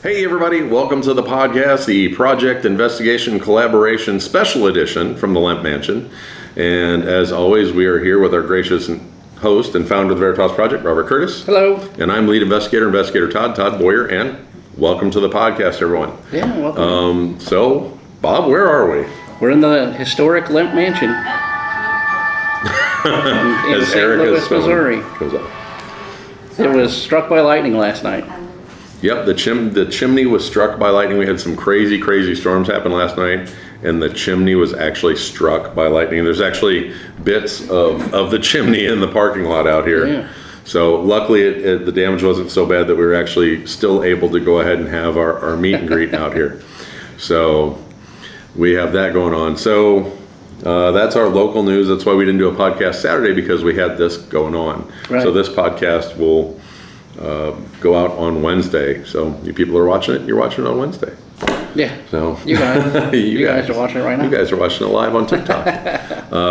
Hey everybody, welcome to the podcast, the Project Investigation Collaboration Special Edition from the Lemp Mansion. And as always, we are here with our gracious host and founder of the Veritas Project, Robert Curtis. Hello. And I'm lead investigator Todd Boyer, and welcome to the podcast, everyone. Yeah, welcome. So, Bob, where are we? We're in the historic Lemp Mansion in St. Louis, Missouri. It was struck by lightning last night. Yep, the chimney was struck by lightning. We had some crazy storms happen last night, and the chimney was actually struck by lightning. There's actually bits of the chimney in the parking lot out here. Yeah. So luckily the damage wasn't so bad that we were actually still able to go ahead and have our meet and greet out here. So we have that going on. So that's our local news. That's why we didn't do a podcast Saturday, because we had this going on. Right. So this podcast will go out on Wednesday. So you people are watching it, you're watching it on Wednesday. Yeah. So you guys, you guys are watching it right now. You guys are watching it live on TikTok.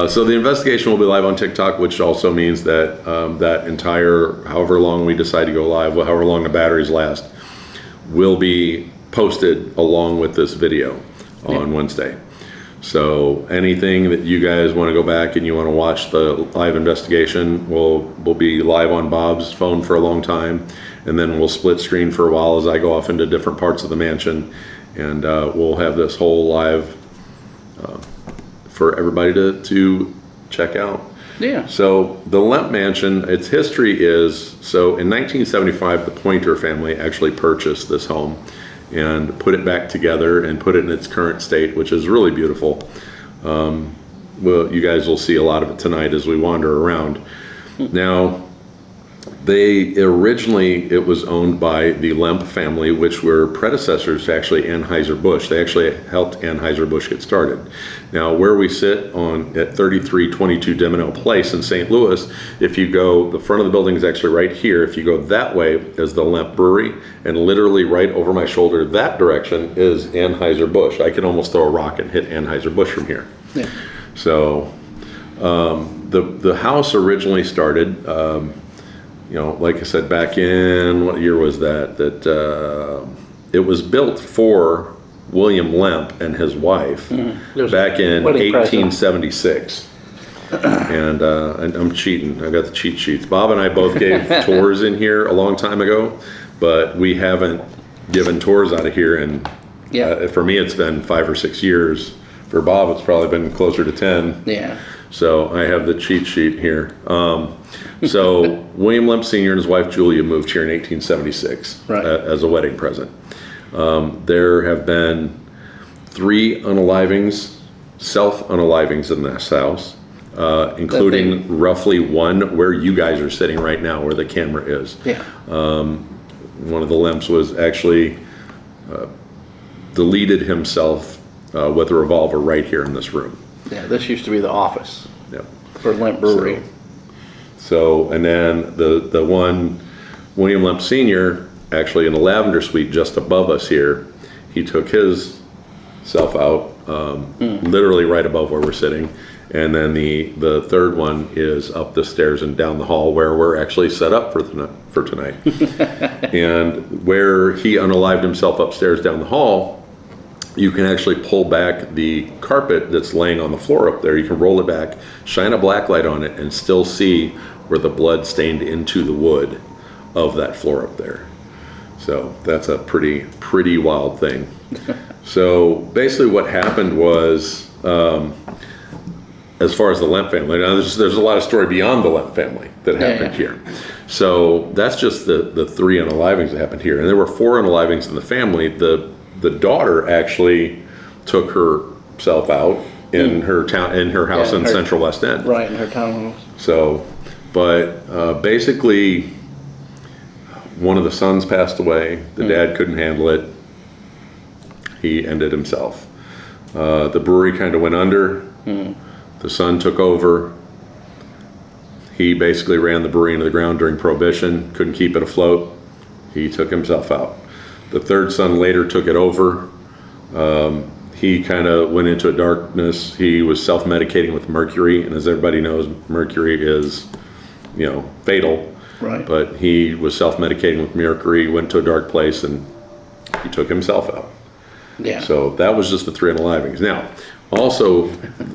So the investigation will be live on TikTok, which also means that that entire, however long we decide to go live, however long the batteries last, will be posted along with this video on Wednesday. So anything that you guys want to go back and you want to watch the live investigation will be live on Bob's phone for a long time, and then we'll split screen for a while as I go off into different parts of the mansion, and we'll have this whole live for everybody to check out. Yeah. So the Lemp Mansion, its history is, so in 1975 the Pointer family actually purchased this home and put it back together and put it in its current state, which is really beautiful. Well, you guys will see a lot of it tonight as we wander around. Now, it was owned by the Lemp family, which were predecessors to actually Anheuser-Busch. They actually helped Anheuser-Busch get started. Now, where we sit at 3322 Dimino Place in St. Louis, if you go, the front of the building is actually right here. If you go that way is the Lemp Brewery, and literally right over my shoulder that direction is Anheuser-Busch. I can almost throw a rock and hit Anheuser-Busch from here. Yeah. So the house originally started, like I said, back in, what year was that? It was built for William Lemp and his wife back in 1876. And I'm cheating. I got the cheat sheets. Bob and I both gave tours in here a long time ago, but we haven't given tours out of here. And for me, it's been 5 or 6 years. For Bob, it's probably been closer to 10. Yeah. So I have the cheat sheet here. So William Lemp Sr. and his wife Julia moved here in 1876 as a wedding present. There have been 3 self-unalivings in this house, including roughly 1 where you guys are sitting right now, where the camera is. Yeah. One of the Lemps was actually deleted himself with a revolver right here in this room. Yeah, this used to be the office for Lemp Brewery. So, and then the one, William Lemp Sr., actually in the lavender suite just above us here, he took his self out, literally right above where we're sitting. And then the third one is up the stairs and down the hall where we're actually set up for tonight. And where he unalived himself upstairs down the hall, you can actually pull back the carpet that's laying on the floor up there. You can roll it back, shine a black light on it, and still see where the blood stained into the wood of that floor up there. So that's a pretty wild thing. So basically what happened was, as far as the Lemp family, now there's a lot of story beyond the Lemp family that happened here. So that's just the 3 unalivings that happened here. And there were 4 unalivings in the family. The daughter actually took herself out in her house in Central West End. Right, in her townhouse. So, but basically, one of the sons passed away. The dad couldn't handle it. He ended himself. The brewery kind of went under. The son took over. He basically ran the brewery into the ground during Prohibition. Couldn't keep it afloat. He took himself out. The third son later took it over. He kind of went into a darkness. He was self-medicating with mercury, and as everybody knows, mercury is, fatal. Right. But he was self-medicating with mercury, went to a dark place, and he took himself out. Yeah. So that was just the three unalivings. Now, also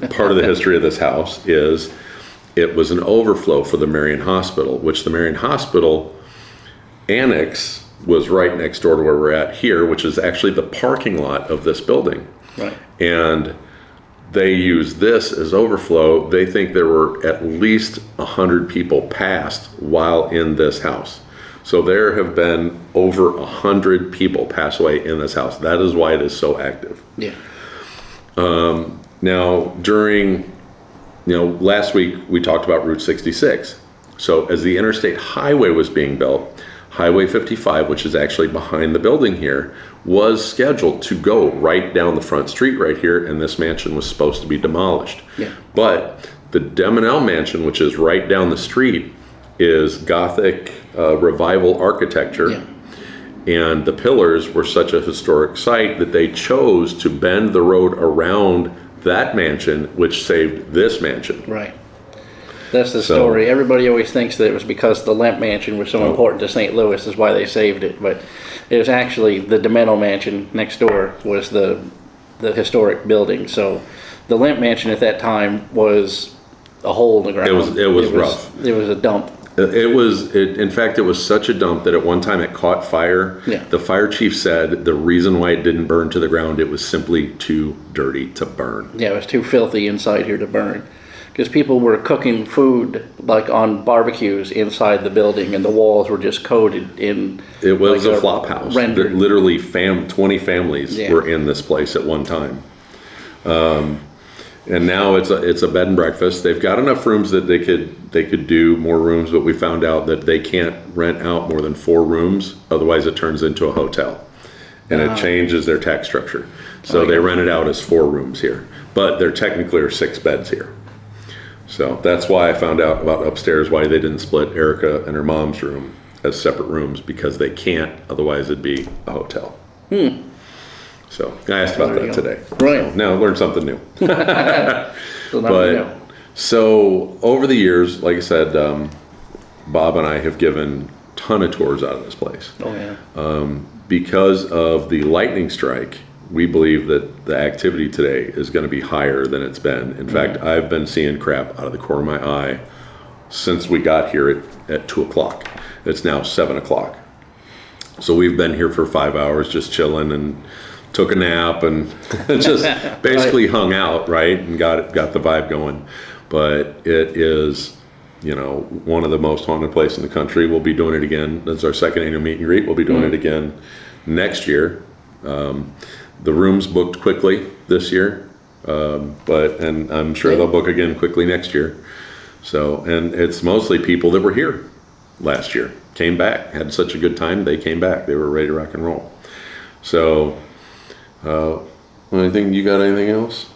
part of the history of this house is it was an overflow for the Marion Hospital, which the Marion Hospital annex was right next door to where we're at here, which is actually the parking lot of this building. Right. And they use this as overflow. They think there were at least 100 people passed while in this house. So there have been over 100 people pass away in this house. That is why it is so active. Yeah. Now, during, last week we talked about Route 66. So as the interstate highway was being built, Highway 55, which is actually behind the building here, was scheduled to go right down the front street right here, and this mansion was supposed to be demolished. Yeah. But the Demonell Mansion, which is right down the street, is Gothic revival architecture. Yeah. And the pillars were such a historic site that they chose to bend the road around that mansion, which saved this mansion. Right. That's the story. Everybody always thinks that it was because the Lemp Mansion was so important to St. Louis is why they saved it, but it was actually the Demonell Mansion next door was the historic building. So the Lemp Mansion at that time was a hole in the ground. It was rough. It was a dump. In fact, it was such a dump that at one time it caught fire. Yeah. The fire chief said the reason why it didn't burn to the ground, it was simply too dirty to burn. Yeah, it was too filthy inside here to burn. Because people were cooking food like on barbecues inside the building, and the walls were just coated in. It was a flop house. Rendered. Literally, 20 families were in this place at one time. And now it's a bed and breakfast. They've got enough rooms that they could do more rooms, but we found out that they can't rent out more than 4 rooms, otherwise it turns into a hotel, and it changes their tax structure. So they rent it out as 4 rooms here, but there technically are 6 beds here. So that's why I found out about upstairs, why they didn't split Erica and her mom's room as separate rooms, because they can't, otherwise it'd be a hotel. So I asked about that today. Right. So now I learned something new. So now we know. So over the years, like I said, Bob and I have given a ton of tours out of this place. Oh yeah. Because of the lightning strike, we believe that the activity today is going to be higher than it's been. In fact, I've been seeing crap out of the corner of my eye since we got here at 2 o'clock. It's now 7 o'clock. So we've been here for 5 hours just chilling and took a nap and just basically hung out, right? And got the vibe going. But it is, one of the most haunted places in the country. We'll be doing it again. That's our second annual meet and greet. We'll be doing it again next year. The rooms booked quickly this year, and I'm sure they'll book again quickly next year. So, and it's mostly people that were here last year, came back, had such a good time, they came back. They were ready to rock and roll. So, you got anything else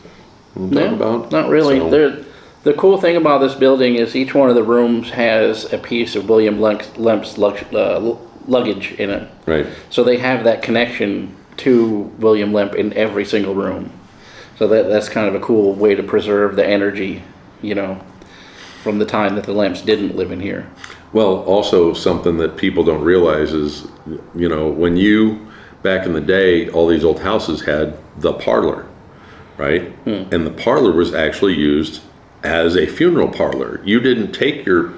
to talk about? Not really. So, The cool thing about this building is each one of the rooms has a piece of William Lemp's luggage in it. Right. So they have that connection to William Lemp in every single room. So that's kind of a cool way to preserve the energy, from the time that the Lemps didn't live in here. Well, also something that people don't realize is, when back in the day, all these old houses had the parlor, right? And the parlor was actually used as a funeral parlor. You didn't take your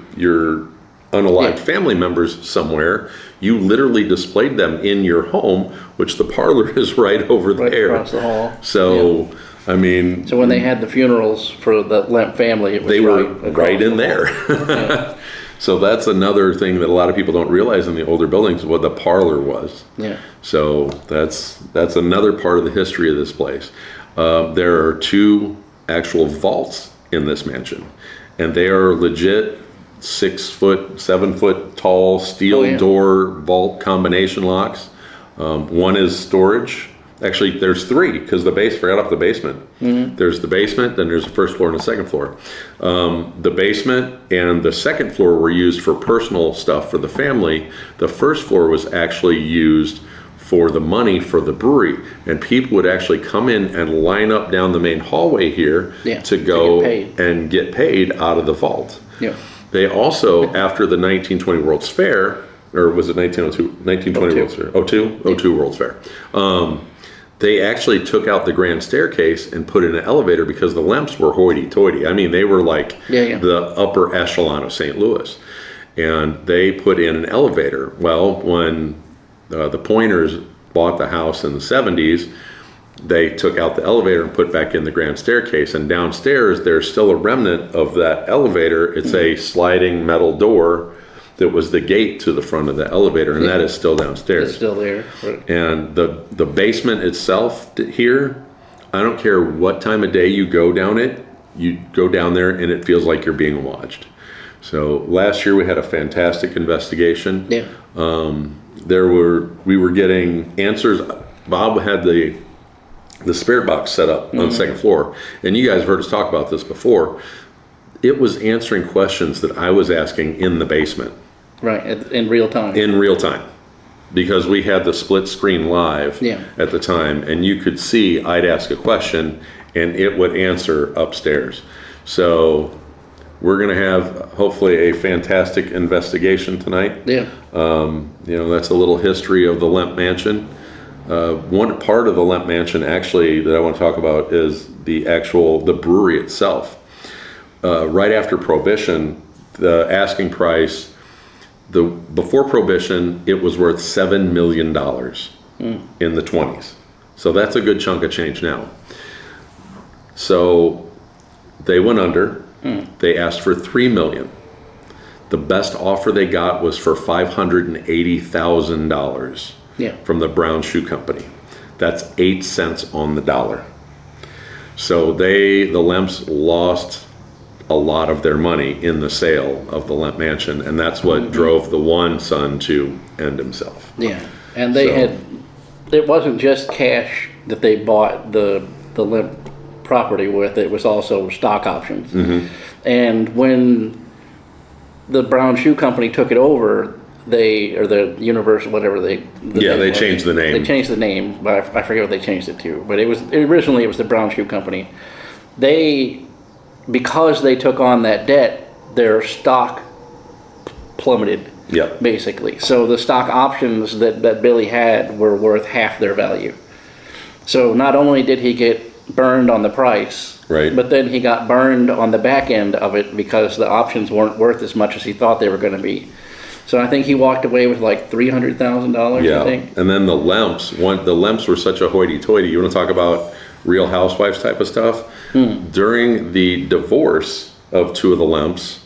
unalived family members somewhere. You literally displayed them in your home, which the parlor is right over there. Across the hall. So, I mean... So when they had the funerals for the Lemp family, it was they were right in there. Yeah. So that's another thing that a lot of people don't realize in the older buildings, what the parlor was. Yeah. So that's another part of the history of this place. There are 2 actual vaults in this mansion, and they are legit 6 foot, 7 foot tall steel door vault combination locks. One is storage. Actually, there's 3 because forgot about the basement. There's the basement, then there's the first floor and the second floor. The basement and the second floor were used for personal stuff for the family. The first floor was actually used for the money for the brewery, and people would actually come in and line up down the main hallway here to go and get paid out of the vault. Yeah. They also, after the 1920 World's Fair, or was it 1902, 1920 World's Fair? 02? 02 World's Fair. They actually took out the grand staircase and put in an elevator because the Lemps were hoity-toity. I mean, they were like the upper echelon of St. Louis. And they put in an elevator. Well, when the Pointers bought the house in the 70s, they took out the elevator and put back in the grand staircase. And downstairs, there's still a remnant of that elevator. It's a sliding metal door that was the gate to the front of the elevator, and that is still downstairs. It's still there. Right. And the basement itself here, I don't care what time of day you go down it, you go down there and it feels like you're being watched. So last year we had a fantastic investigation. Yeah. We were getting answers. Bob had the spirit box set up on the second floor, and you guys have heard us talk about this before. It was answering questions that I was asking in the basement. Right, in real time. In real time. Because we had the split screen live at the time, and you could see I'd ask a question and it would answer upstairs. So we're going to have hopefully a fantastic investigation tonight. Yeah. That's a little history of the Lemp Mansion. One part of the Lemp Mansion actually that I want to talk about is the brewery itself. Right after Prohibition, the asking price, before Prohibition, it was worth $7 million in the 20s. So that's a good chunk of change now. So they went under. They asked for $3 million. The best offer they got was for $580,000 from the Brown Shoe Company. That's 8 cents on the dollar. So the Lemps lost a lot of their money in the sale of the Lemp Mansion, and that's what drove the one son to end himself. Yeah, and it wasn't just cash that they bought the Lemp property with, it was also stock options. And when the Brown Shoe Company took it over, the Universal, whatever they changed the name. They changed the name, but I forget what they changed it to. But originally it was the Brown Shoe Company. Because they took on that debt, their stock plummeted. Basically. So the stock options that Billy had were worth half their value. So not only did he get burned on the price, but then he got burned on the back end of it because the options weren't worth as much as he thought they were going to be. So I think he walked away with like $300,000. I think. And then the Lemps were such a hoity-toity. You want to talk about Real Housewives type of stuff? During the divorce of two of the Lemps,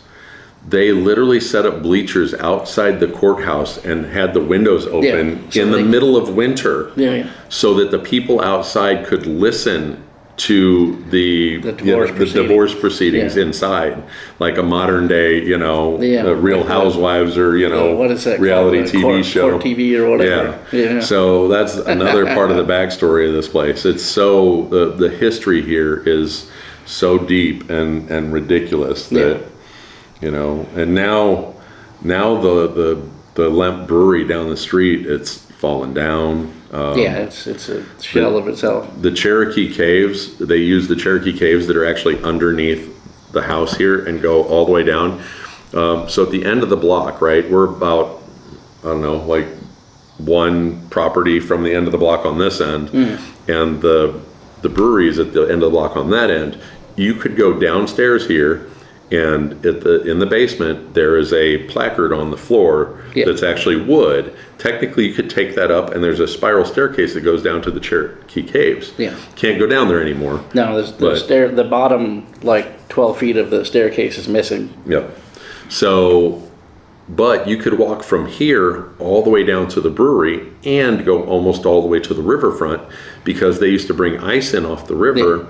they literally set up bleachers outside the courthouse and had the windows open in the middle of winter so that the people outside could listen to the divorce proceedings inside, like a modern day, Real Housewives or, what is that reality TV show. Court TV or whatever. Yeah. So that's another part of the backstory of this place. It's so, the history here is so deep and ridiculous that, and now the Lemp Brewery down the street, it's fallen down. It's a shell of itself. The Cherokee Caves, they use the Cherokee Caves that are actually underneath the house here and go all the way down. So at the end of the block, right, we're about, I don't know, like one property from the end of the block on this end, and the brewery's at the end of the block on that end. You could go downstairs here, and in the basement there is a placard on the floor that's actually wood. Technically you could take that up, and there's a spiral staircase that goes down to the Cherokee Caves. Can't go down there anymore. No, the bottom like 12 feet of the staircase is missing. So, but you could walk from here all the way down to the brewery and go almost all the way to the riverfront, because they used to bring ice in off the river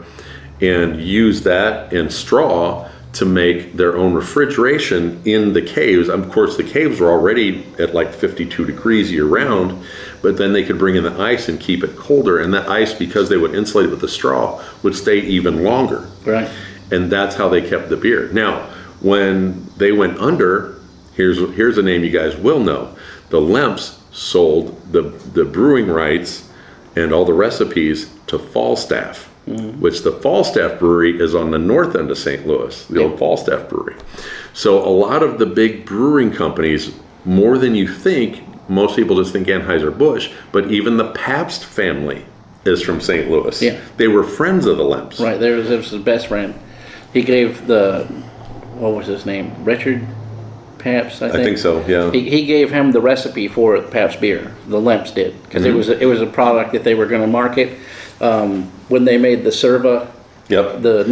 and use that and straw to make their own refrigeration in the caves. Of course, the caves were already at like 52 degrees year round, but then they could bring in the ice and keep it colder. And that ice, because they would insulate it with the straw, would stay even longer. Right. And that's how they kept the beer. Now, when they went under, here's a name you guys will know. The Lemps sold the brewing rights and all the recipes to Falstaff. Which the Falstaff Brewery is on the north end of St. Louis, the old Falstaff Brewery. So a lot of the big brewing companies more than you think. Most people just think Anheuser-Busch, but even the Pabst family is from St. Louis. Yeah. They were friends of the Lemps. Right, there was his best friend. He gave what was his name? Richard Pabst, I think. I think so, yeah. He gave him the recipe for Pabst beer. The Lemps did, because it was a product that they were going to market when they made the Serva. Yep. The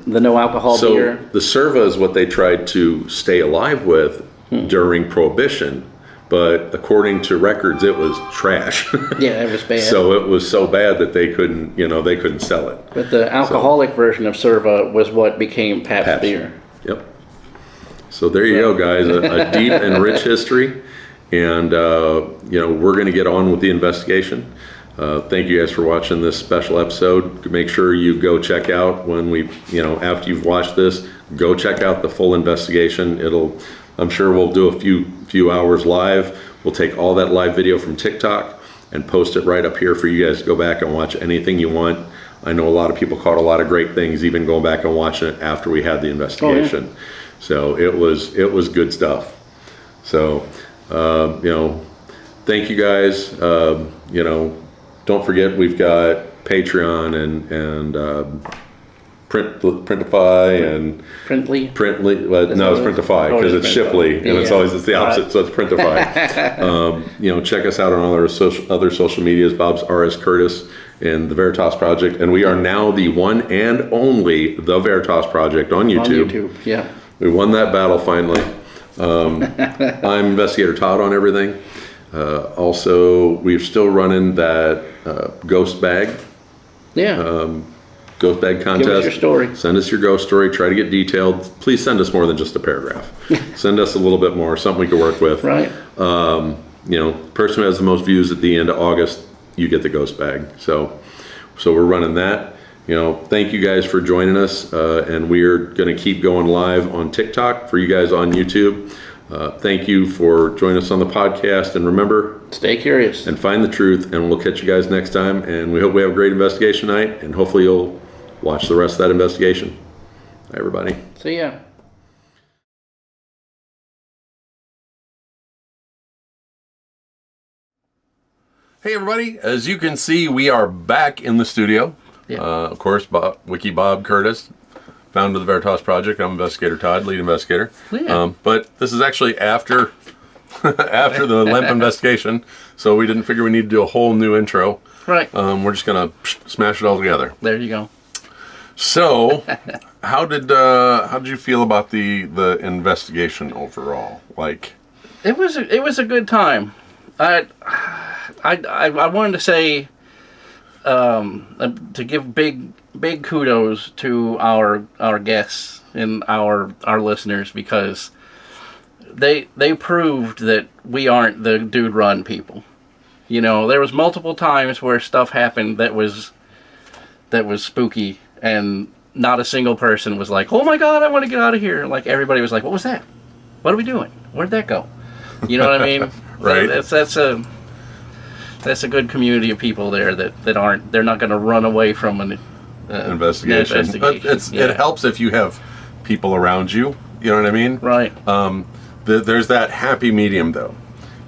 no alcohol beer. So the Serva is what they tried to stay alive with during Prohibition, but according to records, it was trash. Yeah, it was bad. So it was so bad that they couldn't sell it. But the alcoholic version of Serva was what became Pabst beer. Yep. So there you go, guys. A deep and rich history, and we're going to get on with the investigation. Thank you guys for watching this special episode. Make sure you go check out after you've watched this, go check out the full investigation. I'm sure we'll do a few hours live. We'll take all that live video from TikTok and post it right up here for you guys to go back and watch anything you want. I know a lot of people caught a lot of great things, even going back and watching it after we had the investigation. Oh, yeah. So it was good stuff. So thank you guys. Don't forget we've got Patreon and Printify and Printly. Well, no, it's Printify because it's Shipley, and it's the opposite. So it's Printify. Check us out on other social medias. Bob's R.S. Curtis and the Veritas Project, and we are now the one and only the Veritas Project on YouTube. On YouTube, yeah. We won that battle finally. I'm Investigator Todd on everything. Also, we're still running that ghost bag. Yeah. Ghost bag contest. Give us your story. Send us your ghost story. Try to get detailed. Please send us more than just a paragraph. Send us a little bit more, something we can work with. Right. Person who has the most views at the end of August, you get the ghost bag. So we're running that. Thank you guys for joining us, and we're going to keep going live on TikTok for you guys on YouTube. Thank you for joining us on the podcast, and remember, stay curious and find the truth, and we'll catch you guys next time, and we hope we have a great investigation night, and hopefully you'll watch the rest of that investigation. Bye, everybody. See ya. Hey, everybody. As you can see, we are back in the studio. Yeah. Of course, Bob Curtis, founder of the Veritas Project. I'm Investigator Todd, lead investigator. Yeah. But this is actually after the Lemp investigation, so we didn't figure we need to do a whole new intro. Right. We're just gonna smash it all together. There you go. So, how did you feel about the investigation overall? Like, it was a good time. I wanted to say to give big kudos to our guests and our listeners, because they proved that we aren't the dude run people. There was multiple times where stuff happened that was spooky, and not a single person was like, "Oh my God, I want to get out of here!" Like, everybody was like, "What was that? What are we doing? Where'd that go?" You know what I mean? Right. That's a good community of people there they're not going to run away from an investigation. But it helps if you have people around you. You know what I mean? Right. There's that happy medium though,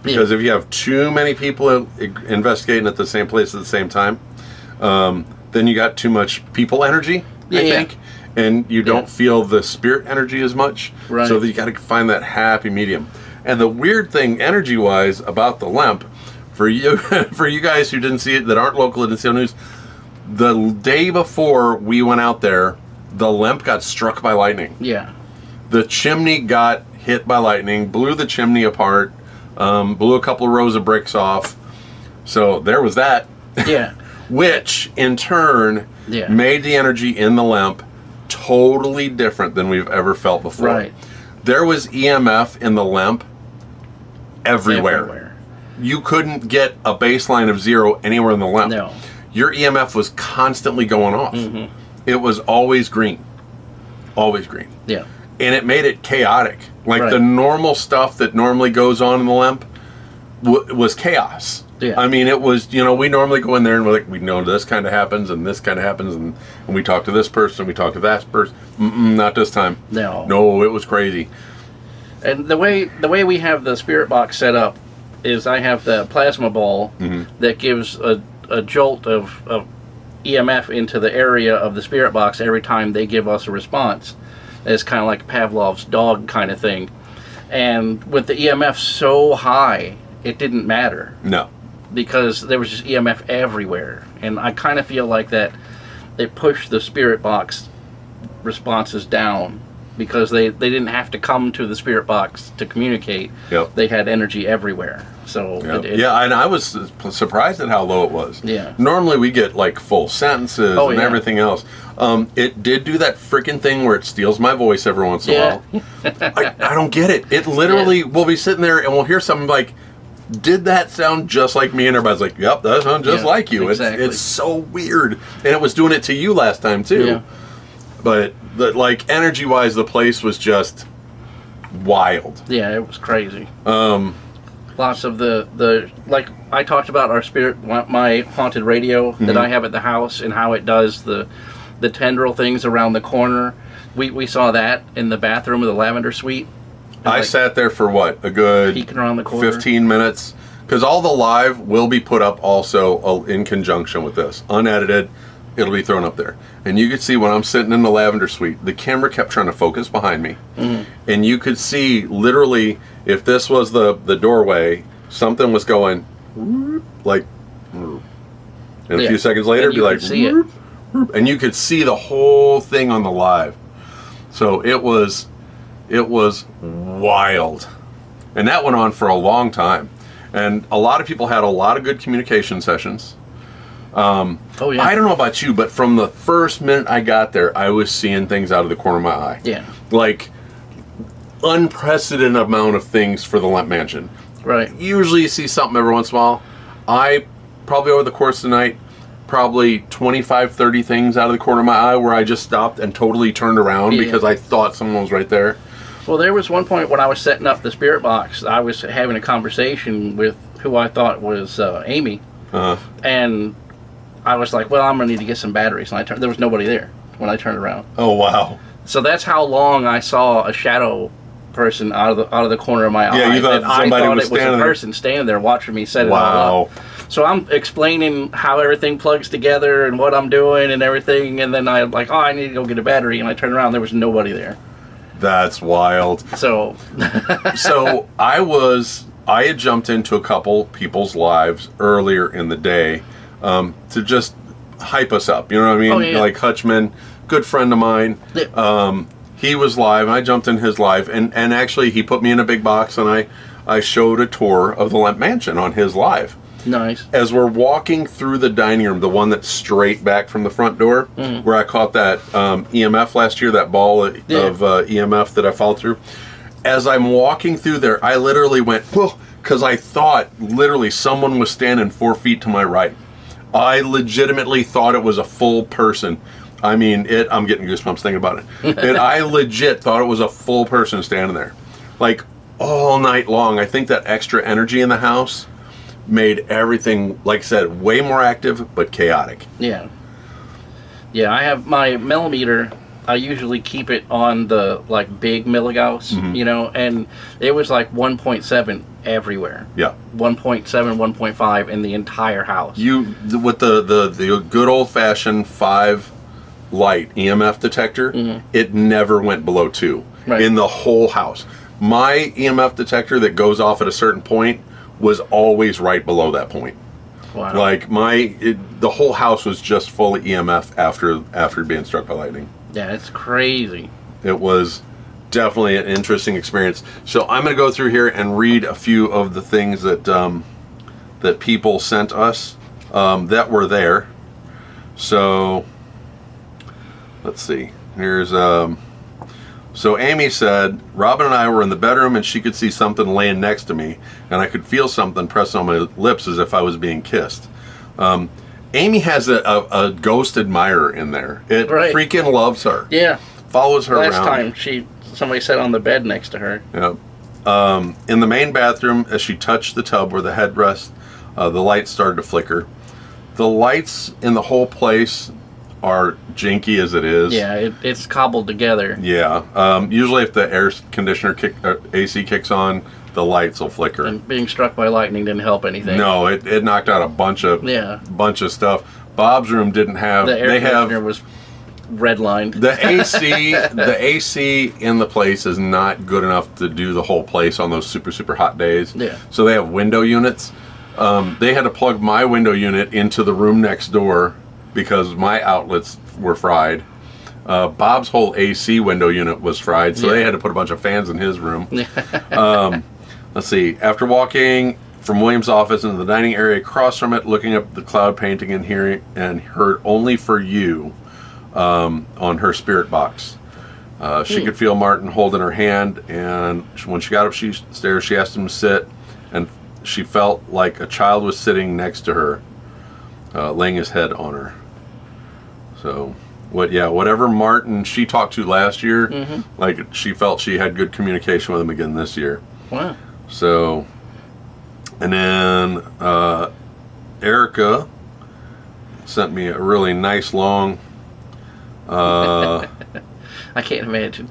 because if you have too many people investigating at the same place at the same time, then you got too much people energy. I think, and you don't feel the spirit energy as much. Right. So you got to find that happy medium. And the weird thing, energy-wise, about the Lemp, for you guys who didn't see it, that aren't local, that didn't see it on news, the day before we went out there, the Lemp got struck by lightning. Yeah. The chimney got hit by lightning, blew the chimney apart, blew a couple of rows of bricks off. So there was that. Yeah. Which, in turn, made the energy in the Lemp totally different than we've ever felt before. Right. There was EMF in the Lemp everywhere. You couldn't get a baseline of 0 anywhere in the Lemp. No. Your EMF was constantly going off. Mm-hmm. It was always green. Always green. Yeah. And it made it chaotic. Like the normal stuff that normally goes on in the Lemp was chaos. Yeah. I mean, it was, we normally go in there and we're like, we know this kind of happens and this kind of happens, and we talk to this person, we talk to that person. Not this time. No. No, it was crazy. And the way we have the spirit box set up is I have the plasma ball that gives a jolt of EMF into the area of the spirit box every time they give us a response. It's kind of like Pavlov's dog kind of thing. And with the EMF so high, it didn't matter. No. Because there was just EMF everywhere. And I kind of feel like that they pushed the spirit box responses down because they didn't have to come to the spirit box to communicate. Yep. They had energy everywhere. So Yep. Yeah, and I was surprised at how low it was. Yeah. Normally we get like full sentences and yeah. everything else. It did do that freaking thing where it steals my voice every once in a while. I don't get it. It literally, we'll be sitting there and we'll hear something like, did that sound just like me? And everybody's like, yep, that sounds just like you. Exactly. It's so weird. And it was doing it to you last time too. Yeah. But like energy-wise, the place was just wild. Yeah, it was crazy. Lots of the like I talked about our spirit, my haunted radio that I have at the house and how it does the tendril things around the corner. We saw that in the bathroom of the lavender suite. I sat there for what, a good peeking around the corner. 15 minutes, because all the live will be put up also in conjunction with this, unedited. It'll be thrown up there, and you could see when I'm sitting in the lavender suite, the camera kept trying to focus behind me, and you could see literally if this was the doorway, something was going like, and a few seconds later, it'd be like, see it. and you could see the whole thing on the live. So it was wild, and that went on for a long time, and a lot of people had a lot of good communication sessions. I don't know about you, but from the first minute I got there, I was seeing things out of the corner of my eye. Yeah. Like unprecedented amount of things for the Lemp Mansion. Right. Usually you see something every once in a while. I probably over the course of the night, probably 25, 30 things out of the corner of my eye where I just stopped and totally turned around because I thought someone was right there. Well, there was one point when I was setting up the spirit box, I was having a conversation with who I thought was Amy. And I was like, well, I'm going to need to get some batteries. And there was nobody there when I turned around. Oh, wow. So that's how long I saw a shadow person out of the corner of my eye. Yeah, you thought somebody was it was a person standing there watching me set it all up. So I'm explaining how everything plugs together and what I'm doing and everything. And then I'm like, I need to go get a battery. And I turned around, there was nobody there. That's wild. So I had jumped into a couple people's lives earlier in the day to just hype us up. You know what I mean? Oh, yeah. Like Hutchman, good friend of mine. Yeah. He was live, and I jumped in his live, and actually he put me in a big box, and I showed a tour of the Lemp Mansion on his live. Nice. As we're walking through the dining room, the one that's straight back from the front door, where I caught that EMF last year, that ball of EMF that I followed through. As I'm walking through there, I literally went, whoa, because I thought literally someone was standing 4 feet to my right. I legitimately thought it was a full person. I mean, I'm getting goosebumps thinking about it. And I legit thought it was a full person standing there. Like, all night long. I think that extra energy in the house made everything, like I said, way more active, but chaotic. Yeah. Yeah, I have my millimeter. I usually keep it on the, like, big milligauss, you know, and it was like 1.7 everywhere. Yeah. 1.7, 1.5 in the entire house. With the good old-fashioned 5 light EMF detector, it never went below 2 in the whole house. My EMF detector that goes off at a certain point was always right below that point. Wow. Like the whole house was just full of EMF after being struck by lightning. Yeah, it's crazy. It was definitely an interesting experience. So I'm going to go through here and read a few of the things that that people sent us that were there. So let's see. Here's so Amy said, Robin and I were in the bedroom and she could see something laying next to me and I could feel something press on my lips as if I was being kissed. Amy has a ghost admirer in there. It freaking loves her. Yeah. Follows her around. Last time somebody sat on the bed next to her. Yeah. In the main bathroom, as she touched the tub where the headrest, the lights started to flicker. The lights in the whole place are janky as it is. Yeah, it's cobbled together. Yeah. Usually if the air conditioner AC kicks on, the lights will flicker. And being struck by lightning didn't help anything. No, it knocked out a bunch of stuff. Bob's room didn't have. The air conditioner was redlined. The AC in the place is not good enough to do the whole place on those super hot days. Yeah. So they have window units. They had to plug my window unit into the room next door because my outlets were fried. Bob's whole AC window unit was fried, so they had to put a bunch of fans in his room. Let's see. After walking from William's office into the dining area across from it, looking up the cloud painting and hearing and heard "Only for You" on her spirit box. She could feel Martin holding her hand, and when she got upstairs, she asked him to sit, and she felt like a child was sitting next to her, laying his head on her. So, whatever Martin she talked to last year, like she felt she had good communication with him again this year. Wow. So, and then Erica sent me a really nice long. I can't imagine.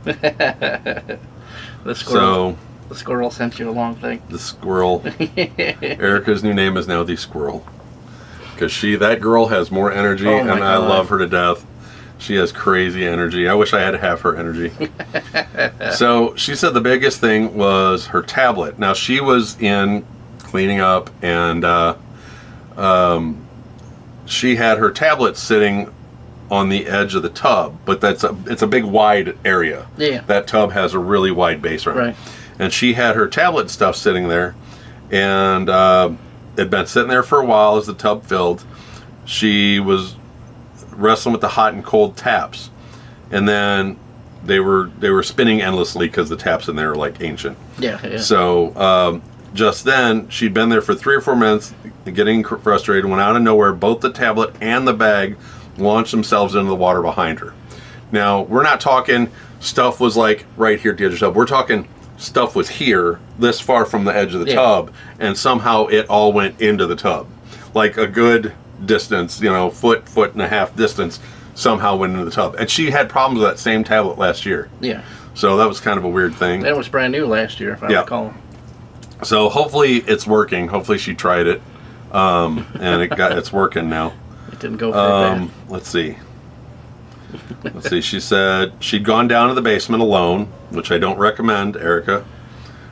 The squirrel sent you a long thing. The squirrel. Erica's new name is now the Squirrel, because that girl has more energy, and I love her to death. She has crazy energy. I wish I had half her energy. So she said the biggest thing was her tablet. Now she was in cleaning up, and she had her tablet sitting on the edge of the tub, but it's a big wide area. Yeah. That tub has a really wide base around it. And she had her tablet stuff sitting there, and it had been sitting there for a while as the tub filled. She was wrestling with the hot and cold taps, and then they were spinning endlessly because the taps in there are like ancient. Yeah. So just then she'd been there for 3 or 4 minutes, getting frustrated. When out of nowhere, both the tablet and the bag launched themselves into the water behind her. Now we're not talking stuff was like right here at the edge of the tub. We're talking stuff was here, this far from the edge of the tub, and somehow it all went into the tub, like a good distance, foot and a half distance, somehow went into the tub. And she had problems with that same tablet last year. Yeah. So that was kind of a weird thing. That was brand new last year, if I recall. So hopefully it's working. Hopefully she tried it, and it's working now. It didn't go very bad. Let's see. She said she'd gone down to the basement alone, which I don't recommend, Erica.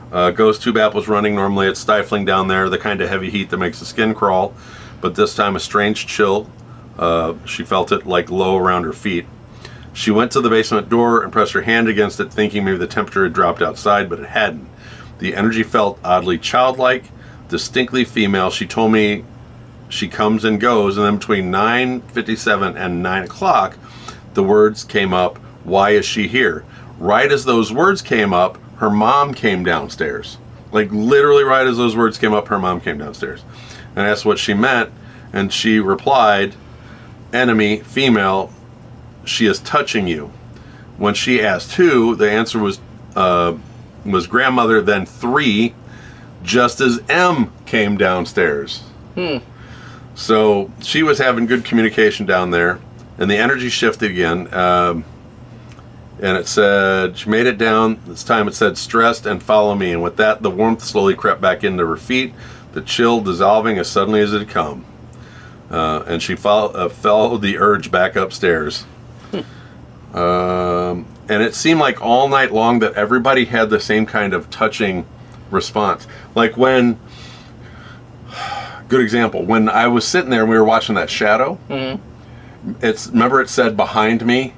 Ghost tube app was running. Normally it's stifling down there, the kind of heavy heat that makes the skin crawl. But this time a strange chill. She felt it like low around her feet. She went to the basement door and pressed her hand against it, thinking maybe the temperature had dropped outside, but it hadn't. The energy felt oddly childlike, distinctly female. She told me she comes and goes, and then between 9:57 and 9 o'clock, the words came up, "Why is she here?" Right as those words came up, her mom came downstairs. Like literally right as those words came up, her mom came downstairs. And asked what she meant, and she replied, "Enemy, female, she is touching you." When she asked who, the answer was grandmother, then 3, just as M came downstairs. So she was having good communication down there, and the energy shifted again. And it said, she made it down. This time it said, "Stressed and follow me." And with that, the warmth slowly crept back into her feet, the chill dissolving as suddenly as it had come. And she followed the urge back upstairs. And it seemed like all night long that everybody had the same kind of touching response. Like when, good example, when I was sitting there and we were watching that shadow, remember it said behind me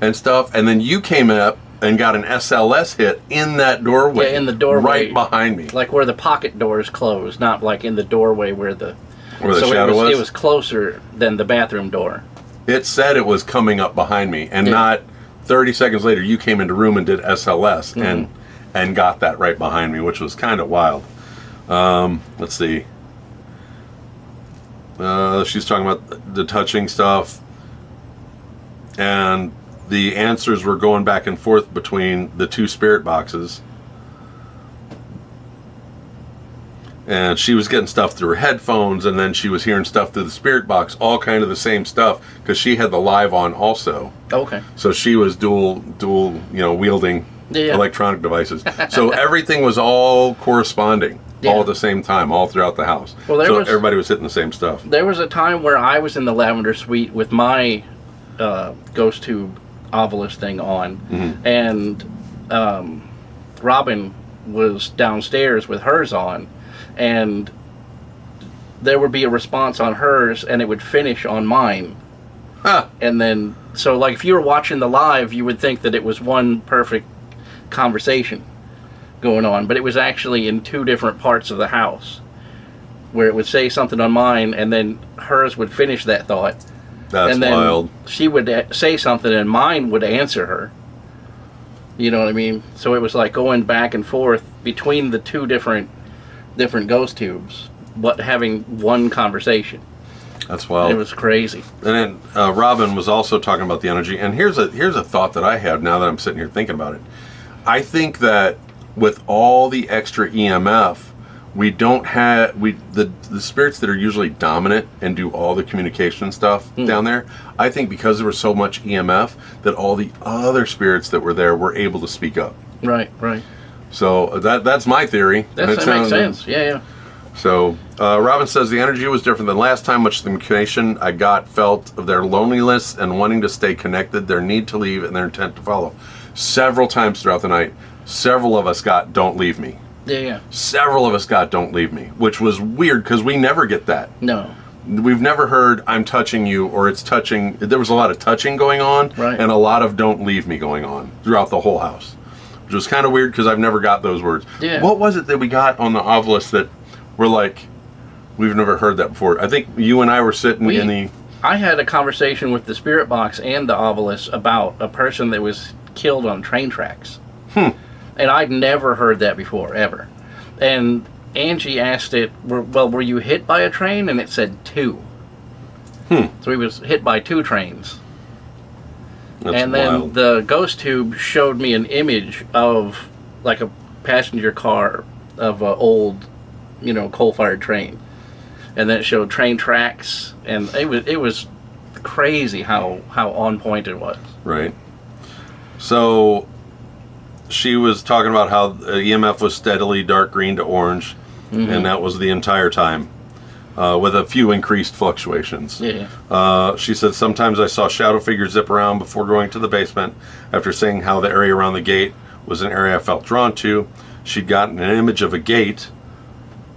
and stuff, and then you came up and got an SLS hit in that doorway. Yeah, in the doorway. Right behind me. Like where the pocket doors closed, not like in the doorway where the shadow was? It was closer than the bathroom door. It said it was coming up behind me, and not 30 seconds later you came into the room and did SLS and got that right behind me, which was kind of wild. Let's see. She's talking about the touching stuff, and the answers were going back and forth between the 2 spirit boxes. and she was getting stuff through her headphones, and then she was hearing stuff through the spirit box, all kind of the same stuff, because she had the live on also. Okay. So she was dual, wielding electronic devices. So everything was all corresponding, all at the same time, all throughout the house. Well, so everybody was hitting the same stuff. There was a time where I was in the lavender suite with my ghost tube Ovilus thing on, and Robin was downstairs with hers on, and there would be a response on hers and it would finish on mine. And then, so like if you were watching the live, you would think that it was one perfect conversation going on, but it was actually in two different parts of the house, where it would say something on mine and then hers would finish that thought. That's and then wild. She would say something and mine would answer her. You know what I mean? So it was like going back and forth between the two different ghost tubes, but having one conversation. That's wild. It was crazy. And then Robin was also talking about the energy. And here's a thought that I have now that I'm sitting here thinking about it. I think that with all the extra EMF, we don't have the spirits that are usually dominant and do all the communication stuff down there. I think because there was so much EMF that all the other spirits that were there were able to speak up. Right. So that's my theory. That makes sense. Yeah. So Robin says the energy was different than last time. Much of the communication I felt of their loneliness and wanting to stay connected, their need to leave, and their intent to follow. Several times throughout the night, several of us got "Don't leave me." Yeah. Several of us got "Don't leave me," which was weird because we never get that. No. We've never heard "I'm touching you" or "It's touching." There was a lot of touching going on, and a lot of "Don't leave me" going on throughout the whole house, which was kind of weird because I've never got those words. Yeah. What was it that we got on the Ovilus that we're like, we've never heard that before? I think you and I were sitting in the... I had a conversation with the spirit box and the Ovilus about a person that was killed on train tracks. And I'd never heard that before, ever. And Angie asked it, were you hit by a train? And it said 2. So he was hit by 2 trains. That's and then wild. the ghost tube showed me an image of like a passenger car of an old, coal-fired train. And then it showed train tracks, and it was crazy how on point it was. Right. So she was talking about how the EMF was steadily dark green to orange, and that was the entire time, with a few increased fluctuations. Yeah. She said, sometimes I saw shadow figures zip around before going to the basement. After saying how the area around the gate was an area I felt drawn to, she'd gotten an image of a gate.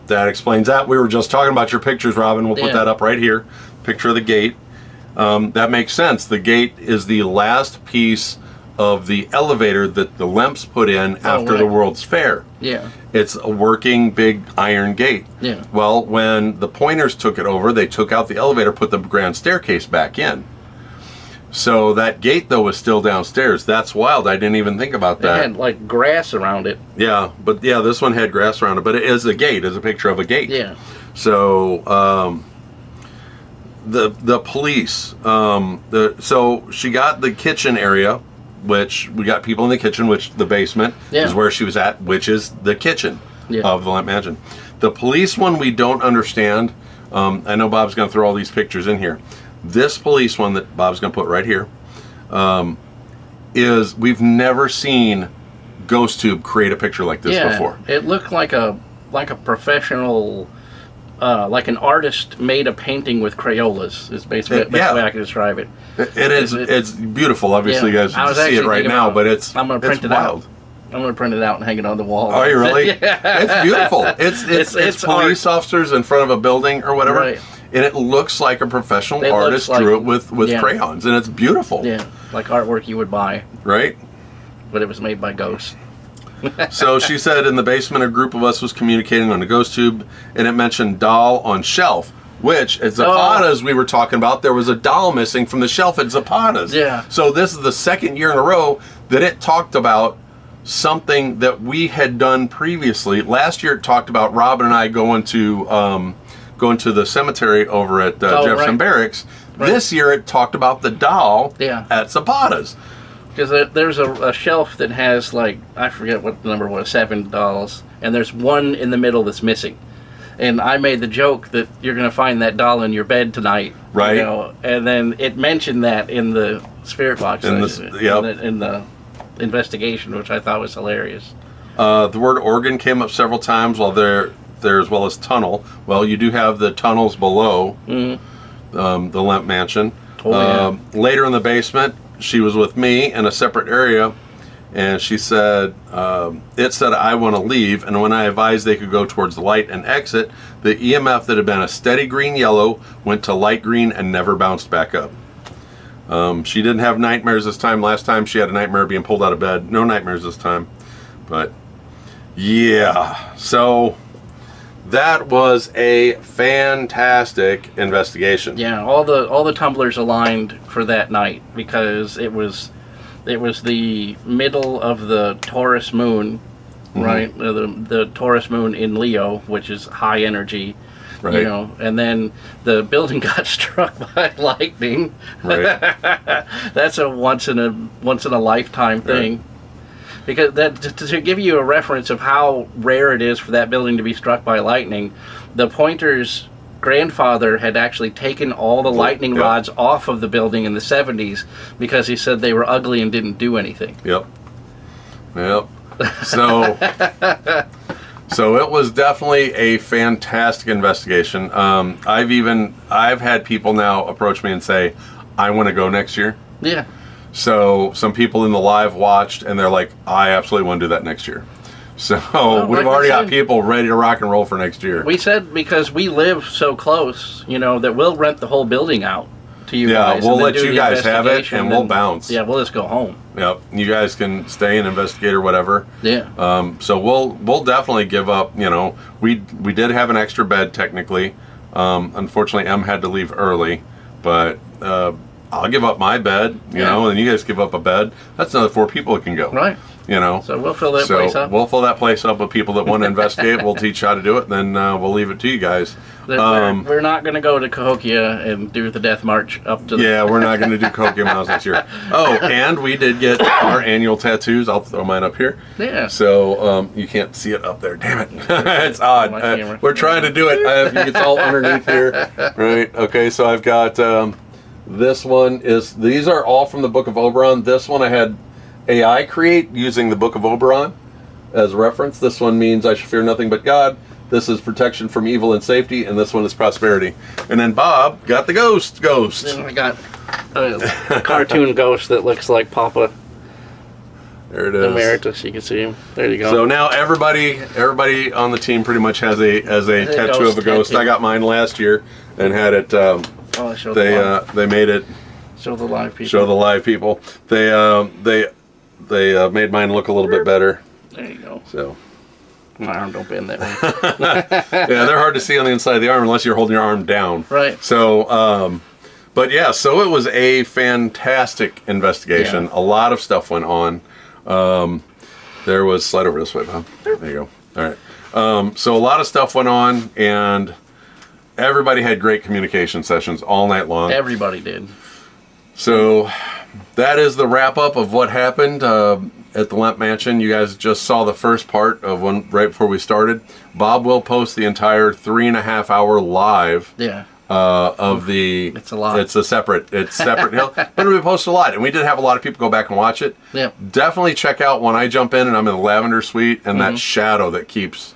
That explains that. We were just talking about your pictures, Robin. We'll put that up right here. Picture of the gate. That makes sense. The gate is the last piece of the elevator that the Lemps put in after the World's Fair. Yeah. It's a working big iron gate. Yeah. Well, when the Pointers took it over, they took out the elevator, put the grand staircase back in. So that gate, though, was still downstairs. That's wild. I didn't even think about that. It had like grass around it. Yeah, but this one had grass around it. But it is a gate. It's a picture of a gate. Yeah. So the police. So she got the kitchen area, which we got people in the kitchen, which the basement is where she was at, which is the kitchen of the Lemp Mansion. The police one we don't understand. I know Bob's going to throw all these pictures in here. This police one that Bob's going to put right here is we've never seen Ghost Tube create a picture like this before. It looked like a professional, like an artist made a painting with Crayolas. Is basically the best way I can describe it. It's beautiful. Obviously, you guys can see it right now, but I'm going to print it out. I'm going to print it out and hang it on the wall. Oh, you really? It's beautiful. It's police officers in front of a building or whatever. Right. And it looks like a professional artist drew it with crayons, and it's beautiful. Yeah, like artwork you would buy. Right. But it was made by ghosts. So she said in the basement, a group of us was communicating on a ghost tube, and it mentioned doll on shelf, which at Zapata's we were talking about, there was a doll missing from the shelf at Zapata's. Yeah. So this is the second year in a row that it talked about something that we had done previously. Last year it talked about Robin and I going to the cemetery over at Jefferson Barracks. Right. This year it talked about the doll at Zapata's. Because there's a shelf that has, like, I forget what the number was, 7 dolls, and there's one in the middle that's missing. And I made the joke that you're going to find that doll in your bed tonight. Right. You know, and then it mentioned that in the spirit box. In in the investigation, which I thought was hilarious. The word organ came up several times while there as well as tunnel. Well, you do have the tunnels below the Lemp Mansion. Oh, yeah. Later in the basement, she was with me in a separate area, and she said, it said, I want to leave, and when I advised they could go towards the light and exit, the EMF that had been a steady green-yellow went to light green and never bounced back up. She didn't have nightmares this time. Last time she had a nightmare being pulled out of bed. No nightmares this time. But, yeah. So, that was a fantastic investigation. Yeah, all the tumblers aligned for that night because it was the middle of the Taurus moon, right? The Taurus moon in Leo, which is high energy. Right. You know, and then the building got struck by lightning. Right. That's a once in a lifetime thing. Right. Because that to give you a reference of how rare it is for that building to be struck by lightning, the Pointer's grandfather had actually taken all the lightning rods off of the building in the 70s because he said they were ugly and didn't do anything. Yep. So, so it was definitely a fantastic investigation. I've had people now approach me and say, I want to go next year. Yeah. So some people in the live watched and they're like, I absolutely want to do that next year. So we've already got people ready to rock and roll for next year. We said because we live so close, you know, that we'll rent the whole building out to you guys. Yeah, we'll and let do you the guys have it investigation, and we'll bounce. Yeah, we'll just go home. Yep. You guys can stay and investigate or whatever. Yeah. So we'll definitely give up, you know, we did have an extra bed technically. Unfortunately Em had to leave early, but I'll give up my bed, you know, and you guys give up a bed. That's another 4 people that can go. Right. You know. So we'll fill that place up. We'll fill that place up with people that want to investigate. We'll teach how to do it, and then we'll leave it to you guys. We're not going to go to Cahokia and do the death march up to the... Yeah, we're not going to do Cahokia Mounds next year. Oh, and we did get our annual tattoos. I'll throw mine up here. Yeah. So you can't see it up there. Damn it. It's odd. We're trying to do it. It's all underneath here. Right. Okay, so I've got... this one is... These are all from the Book of Oberon. This one I had AI create using the Book of Oberon as reference. This one means I should fear nothing but God. This is protection from evil and safety, and this one is prosperity. And then Bob got the ghost. Then I got a cartoon ghost that looks like Papa There it is. Emeritus. You can see him. There you go. So now everybody on the team pretty much has a tattoo of a ghost. Tattoo. I got mine last year and had it. They made it. Show the live people. Show the live people. They made mine look a little bit better. There you go. So. My arm don't bend that way. Yeah, they're hard to see on the inside of the arm unless you're holding your arm down. Right. So, but yeah, so it was a fantastic investigation. Yeah. A lot of stuff went on. There was, slide over this way, Bob. There you go. All right. So a lot of stuff went on, and everybody had great communication sessions all night long. Everybody did. So that is the wrap up of what happened at the Lemp Mansion. You guys just saw the first part of one right before we started. Bob will post the entire 3.5 hour live. Yeah. Of the... It's a lot. It's separate. But we post a lot, and we did have a lot of people go back and watch it. Yeah. Definitely check out when I jump in and I'm in the lavender suite and that shadow that keeps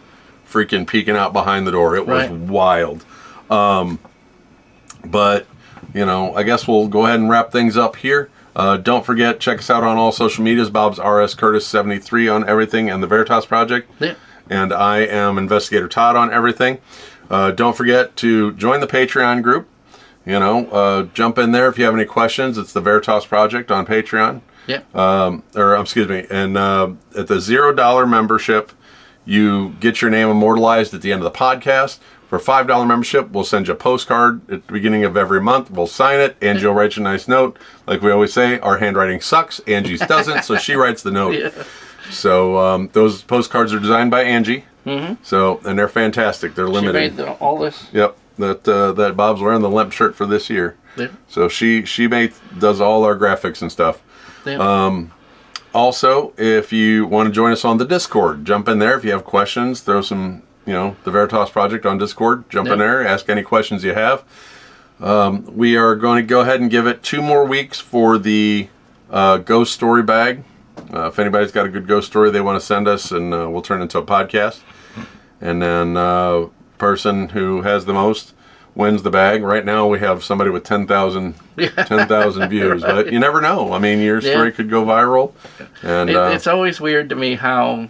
freaking peeking out behind the door. It was wild. But, you know, I guess we'll go ahead and wrap things up here. Don't forget, check us out on all social medias. Bob's RS Curtis 73 on everything, and the Veritas Project. Yeah. And I am Investigator Todd on everything. Don't forget to join the Patreon group. You know, jump in there if you have any questions. It's the Veritas Project on Patreon. Yeah. Excuse me. And at the $0 membership, you get your name immortalized at the end of the podcast. For a $5 membership, we'll send you a postcard at the beginning of every month. We'll sign it. Angie will write you a nice note. Like we always say, our handwriting sucks. Angie's doesn't, so she writes the note. Yeah. So those postcards are designed by Angie. Mm-hmm. So, and they're fantastic. They're limited. She made all this. Yep. That Bob's wearing the Lemp shirt for this year. Yeah. So she does all our graphics and stuff. Yeah. Also, if you want to join us on the Discord, jump in there. If you have questions, throw some the Veritas Project on Discord. Jump in there, ask any questions you have. We are going to go ahead and give it 2 more weeks for the ghost story bag. If anybody's got a good ghost story they want to send us, and we'll turn it into a podcast. And then person who has the most wins the bag. Right now we have somebody with 10,000 views, right. But you never know. I mean, your story could go viral. And it's always weird to me how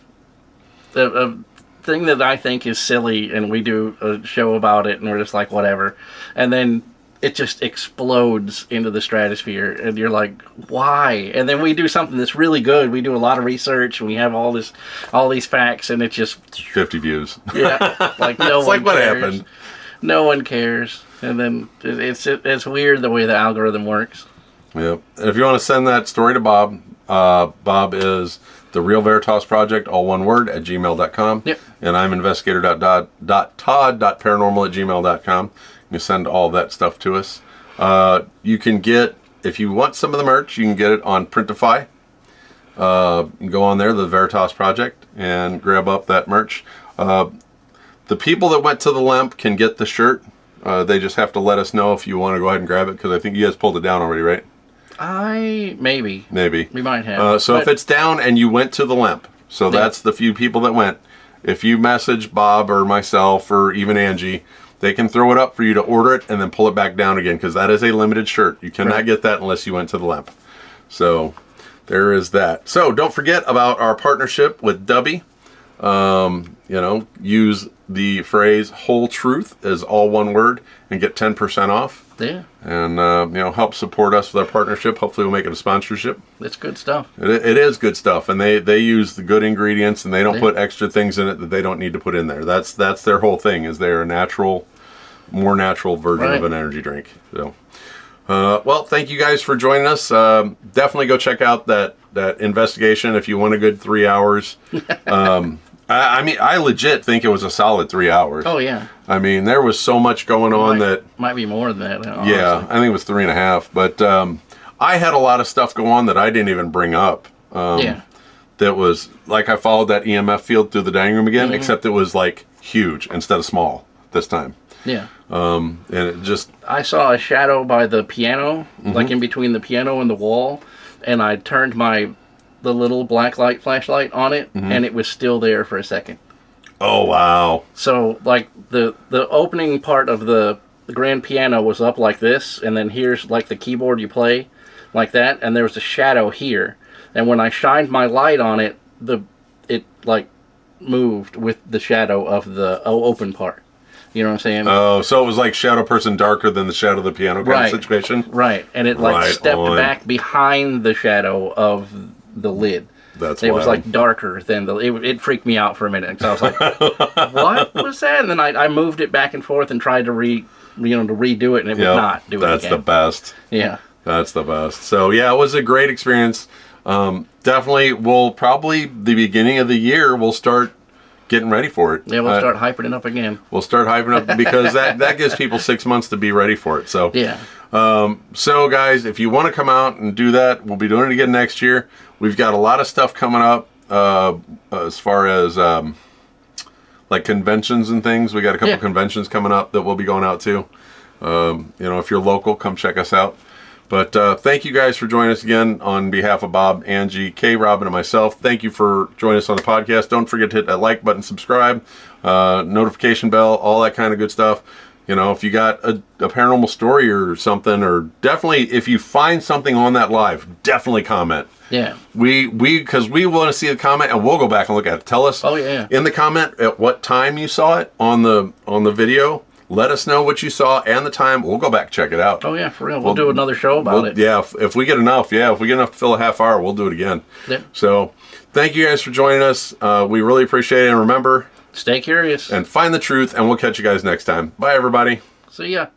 a thing that I think is silly, and we do a show about it, and we're just like, whatever. And then it just explodes into the stratosphere, and you're like, why? And then we do something that's really good. We do a lot of research, and we have all these facts, and it's just 50 views. Yeah, like no it's one like what cares. happened. No one cares, and then it's weird the way the algorithm works. Yep. And if you want to send that story to Bob, Bob is the Real Veritas Project, all one word, at gmail.com. Yep. And I'm investigator.todd.paranormal@gmail.com. You send all that stuff to us. You can get, if you want some of the merch, you can get it on Printify. You can go on there, the Veritas Project, and grab up that merch. The people that went to the Lemp can get the shirt. They just have to let us know if you want to go ahead and grab it, because I think you guys pulled it down already, right? Maybe. We might have. So if it's down and you went to the Lemp, so that's the few people that went. If you message Bob or myself or even Angie, they can throw it up for you to order it and then pull it back down again, because that is a limited shirt. You cannot get that unless you went to the Lemp. So there is that. So don't forget about our partnership with Dubby. Use the phrase "whole truth" as all one word and get 10% off. Yeah. And help support us with our partnership. Hopefully we'll make it a sponsorship. It's good stuff. It is good stuff, and they use the good ingredients, and they don't put extra things in it that they don't need to put in there. That's their whole thing, is they're a more natural version of an energy drink. So well, thank you guys for joining us. Definitely go check out that investigation if you want a good 3 hours. I mean, I legit think it was a solid 3 hours. Oh, yeah. I mean, there was so much going on that... Might be more than that, honestly. Yeah, I think it was 3.5. But I had a lot of stuff go on that I didn't even bring up. That was, like, I followed that EMF field through the dining room again, except it was, like, huge instead of small this time. Yeah. And it just... I saw a shadow by the piano, like in between the piano and the wall, and I turned the little black light flashlight on it, and it was still there for a second. Oh, wow. So, like, the opening part of the grand piano was up like this, and then here's, like, the keyboard you play, like that, and there was a shadow here. And when I shined my light on it, it moved with the shadow of the open part. You know what I'm saying? Oh, so it was like shadow person darker than the shadow of the piano kind of situation? Right. And it, stepped back behind the shadow of the lid. That's it wild. Was like darker than it freaked me out for a minute. So I was like, what was that? And then I moved it back and forth and tried to redo it, and it would not do it again. That's the best. Yeah. That's the best. So yeah, it was a great experience. Definitely the beginning of the year we'll start getting ready for it. Yeah, we'll start hyping it up again. We'll start hyping up because that gives people 6 months to be ready for it. So yeah. So guys, if you want to come out and do that, we'll be doing it again next year. We've got a lot of stuff coming up as far as like conventions and things. We got a couple conventions coming up that we'll be going out to. If you're local, come check us out. But thank you guys for joining us again on behalf of Bob, Angie, Kay, Robin, and myself. Thank you for joining us on the podcast. Don't forget to hit that like button, subscribe, notification bell, all that kind of good stuff. If you got a paranormal story or something, or definitely if you find something on that live, definitely comment. Yeah. Because we want to see the comment, and we'll go back and look at it. Tell us in the comment at what time you saw it on the video. Let us know what you saw and the time. We'll go back and check it out. Oh yeah, for real. We'll do another show about it. Yeah, if we get enough. Yeah, if we get enough to fill a half hour, we'll do it again. Yeah. So thank you guys for joining us. We really appreciate it. And remember, stay curious and find the truth, and we'll catch you guys next time. Bye, everybody. See ya.